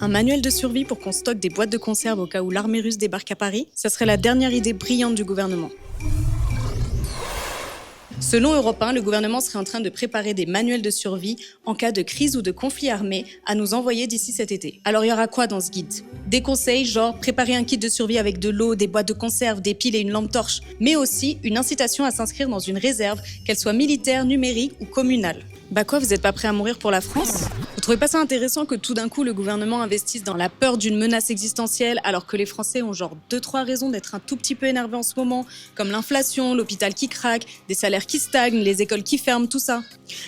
Un manuel de survie pour qu'on stocke des boîtes de conserve au cas où l'armée russe débarque à Paris, ça serait la dernière idée brillante du gouvernement. Selon Europe 1, le gouvernement serait en train de préparer des manuels de survie en cas de crise ou de conflit armé à nous envoyer d'ici cet été. Alors il y aura quoi dans ce guide? Des conseils genre préparer un kit de survie avec de l'eau, des boîtes de conserve, des piles et une lampe torche, mais aussi une incitation à s'inscrire dans une réserve, qu'elle soit militaire, numérique ou communale. Bah quoi, vous êtes pas prêt à mourir pour la France? Vous trouvez pas ça intéressant que tout d'un coup le gouvernement investisse dans la peur d'une menace existentielle alors que les Français ont genre 2-3 raisons d'être un tout petit peu énervés en ce moment, comme l'inflation, l'hôpital qui craque, des salaires qui stagnent, les écoles qui ferment, tout ça.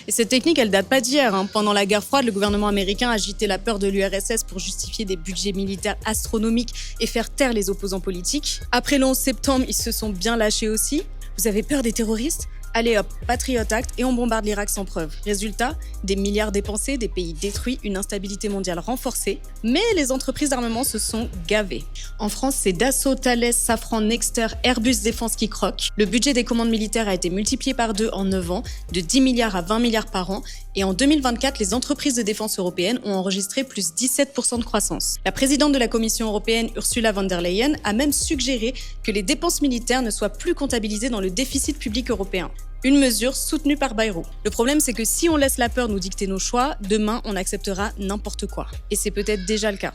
Et cette technique, elle date pas d'hier. Pendant la guerre froide, le gouvernement américain a agité la peur de l'URSS pour justifier des budgets militaires astronomiques et faire taire les opposants politiques. Après le 11 septembre, ils se sont bien lâchés aussi. Vous avez peur des terroristes ? Allez hop, Patriot Act et on bombarde l'Irak sans preuve. Résultat, des milliards dépensés, des pays détruits, une instabilité mondiale renforcée. Mais les entreprises d'armement se sont gavées. En France, c'est Dassault, Thales, Safran, Nexter, Airbus Défense qui croquent. Le budget des commandes militaires a été multiplié par 2 en 9 ans, de 10 milliards à 20 milliards par an. Et en 2024, les entreprises de défense européennes ont enregistré plus 17% de croissance. La présidente de la Commission européenne, Ursula von der Leyen, a même suggéré que les dépenses militaires ne soient plus comptabilisées dans le déficit public européen. Une mesure soutenue par Bayrou. Le problème, c'est que si on laisse la peur nous dicter nos choix, demain, on acceptera n'importe quoi. Et c'est peut-être déjà le cas.